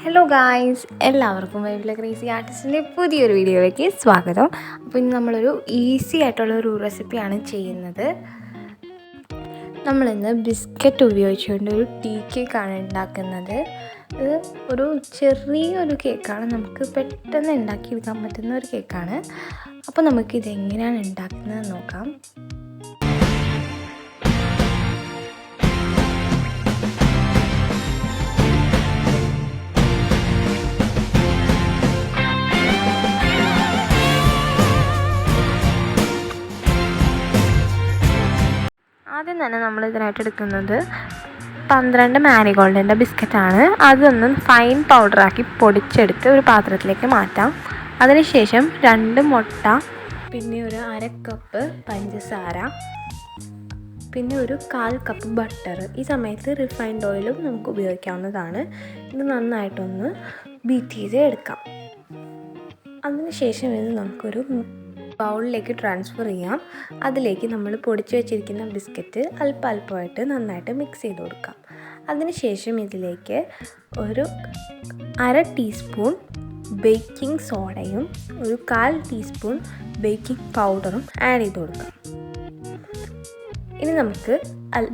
Hello guys, എല്ലാവർക്കും വൈബിലെ crazy ആർട്ടിസ്റ്റിൻ്റെ പുതിയൊരു വീഡിയോയിലേക്ക് സ്വാഗതം. അപ്പോൾ ഇന്ന് നമ്മളൊരു ഈസി ആയിട്ടുള്ളൊരു റെസിപ്പിയാണ് ചെയ്യുന്നത്. നമ്മളിന്ന് ബിസ്ക്കറ്റ് ഉപയോഗിച്ചുകൊണ്ട് ഒരു ടീ കേക്കാണ് ഉണ്ടാക്കുന്നത്. ഇത് ഒരു ചെറിയൊരു കേക്കാണ്, നമുക്ക് പെട്ടെന്ന് ഉണ്ടാക്കിയെടുക്കാൻ പറ്റുന്ന ഒരു കേക്കാണ്. അപ്പോൾ നമുക്കിതെങ്ങനെയാണ് ഉണ്ടാക്കുന്നത് നോക്കാം. ആദ്യം തന്നെ നമ്മൾ ഇതിനായിട്ട് എടുക്കുന്നത് 12 മാരിഗോൾഡിൻ്റെ ബിസ്ക്കറ്റാണ്. അതൊന്ന് ഫൈൻ പൗഡറാക്കി പൊടിച്ചെടുത്ത് ഒരു പാത്രത്തിലേക്ക് മാറ്റാം. അതിനുശേഷം 2 മുട്ട, പിന്നെ ഒരു 1/2 കപ്പ് പഞ്ചസാര, പിന്നെ ഒരു 1/4 കപ്പ് ബട്ടർ. ഈ സമയത്ത് റിഫൈൻഡ് ഓയിലും നമുക്ക് ഉപയോഗിക്കാവുന്നതാണ്. ഇത് നന്നായിട്ടൊന്ന് ബീറ്റ് ചെയ്ത് എടുക്കാം. അതിനുശേഷം ഇത് നമുക്കൊരു ബൗളിലേക്ക് ട്രാൻസ്ഫർ ചെയ്യാം. അതിലേക്ക് നമ്മൾ പൊടിച്ച് വെച്ചിരിക്കുന്ന ബിസ്ക്കറ്റ് അല്പമായിട്ട് നന്നായിട്ട് മിക്സ് ചെയ്ത് കൊടുക്കാം. അതിനുശേഷം ഇതിലേക്ക് ഒരു 1/2 ടീസ്പൂൺ ബേക്കിംഗ് സോഡയും ഒരു 1/4 ടീസ്പൂൺ ബേക്കിംഗ് പൗഡറും ആഡ് ചെയ്ത് കൊടുക്കാം. ഇനി നമുക്ക്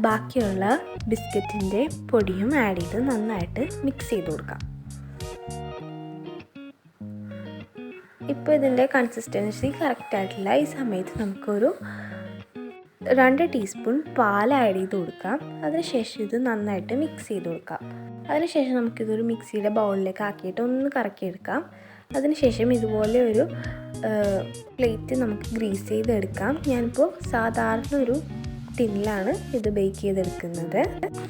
ബാക്കിയുള്ള ബിസ്ക്കറ്റിൻ്റെ പൊടിയും ആഡ് ചെയ്ത് നന്നായിട്ട് മിക്സ് ചെയ്ത് കൊടുക്കാം. ഇപ്പോൾ ഇതിൻ്റെ കൺസിസ്റ്റൻസി കറക്റ്റായിട്ടില്ല. ഈ സമയത്ത് നമുക്കൊരു 2 ടീസ്പൂൺ പാൽ ആഡ് ചെയ്ത് കൊടുക്കാം. അതിനുശേഷം ഇത് നന്നായിട്ട് മിക്സ് ചെയ്ത് കൊടുക്കാം. അതിനുശേഷം നമുക്കിതൊരു മിക്സിയുടെ ബൗളിലേക്ക് ആക്കിയിട്ട് ഒന്ന് കറക്കിയെടുക്കാം. അതിനുശേഷം ഇതുപോലെ ഒരു പ്ലേറ്റ് നമുക്ക് ഗ്രീസ് ചെയ്തെടുക്കാം. ഞാനിപ്പോൾ സാധാരണ ഒരു ടിന്നിലാണ് ഇത് ബേക്ക് ചെയ്തെടുക്കുന്നത്.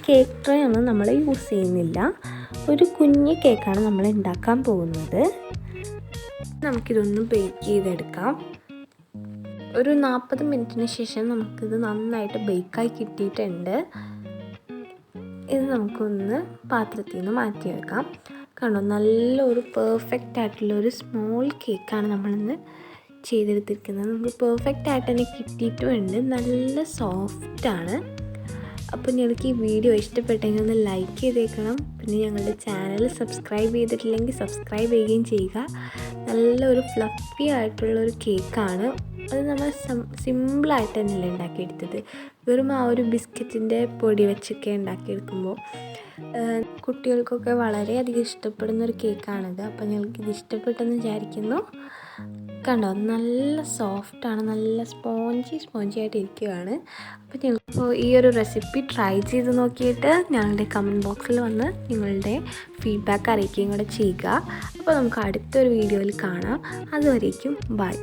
കേക്ക് ട്രേ ഒന്നും നമ്മൾ യൂസ് ചെയ്യുന്നില്ല. ഒരു കുഞ്ഞ് കേക്കാണ് നമ്മൾ ഉണ്ടാക്കാൻ പോകുന്നത്. നമുക്കിതൊന്ന് ബേക്ക് ചെയ്തെടുക്കാം. ഒരു 40 മിനിറ്റിന് ശേഷം നമുക്കിത് നന്നായിട്ട് ബേക്കായി കിട്ടിയിട്ടുണ്ട്. ഇത് നമുക്കൊന്ന് പാത്രത്തിൽ നിന്ന് മാറ്റിയെടുക്കാം. കണ്ടോ, നല്ലൊരു പെർഫെക്റ്റ് ആയിട്ടുള്ളൊരു സ്മോൾ കേക്കാണ് നമ്മളിന്ന് ചെയ്തെടുത്തിരിക്കുന്നത്. നമുക്ക് പെർഫെക്റ്റ് ആയിട്ട് തന്നെ കിട്ടിയിട്ടുമുണ്ട്. നല്ല സോഫ്റ്റാണ്. അപ്പോൾ നിങ്ങൾക്ക് ഈ വീഡിയോ ഇഷ്ടപ്പെട്ടെങ്കിൽ ഒന്ന് ലൈക്ക് ചെയ്തേക്കണം. പിന്നെ ഞങ്ങളുടെ ചാനൽ സബ്സ്ക്രൈബ് ചെയ്തിട്ടില്ലെങ്കിൽ സബ്സ്ക്രൈബ് ചെയ്യുകയും ചെയ്യുക. നല്ലൊരു ഫ്ലഫി ആയിട്ടുള്ളൊരു കേക്കാണ്. അത് നമ്മൾ സിമ്പിളായിട്ട് തന്നെയല്ലേ ഉണ്ടാക്കിയെടുത്തത്. വെറും ആ ഒരു ബിസ്ക്കറ്റിൻ്റെ പൊടി വെച്ചൊക്കെ ഉണ്ടാക്കിയെടുക്കുമ്പോൾ കുട്ടികൾക്കൊക്കെ വളരെയധികം ഇഷ്ടപ്പെടുന്നൊരു കേക്കാണിത്. അപ്പോൾ ഞങ്ങൾക്കിത് ഇഷ്ടപ്പെട്ടെന്ന് വിചാരിക്കുന്നു. കണ്ടോ, നല്ല സോഫ്റ്റാണ്, നല്ല സ്പോഞ്ചി ആയിട്ട് ഇരിക്കുകയാണ്. അപ്പോൾ ഞങ്ങളിപ്പോൾ ഈ ഒരു റെസിപ്പി ട്രൈ ചെയ്ത് നോക്കിയിട്ട് ഞങ്ങളുടെ കമൻറ്റ് ബോക്സിൽ വന്ന് നിങ്ങളുടെ ഫീഡ്ബാക്ക് അറിയിക്കുകയും കൂടെ ചെയ്യുക. അപ്പോൾ നമുക്ക് അടുത്തൊരു വീഡിയോയിൽ കാണാം. അതുവരേക്കും ബൈ.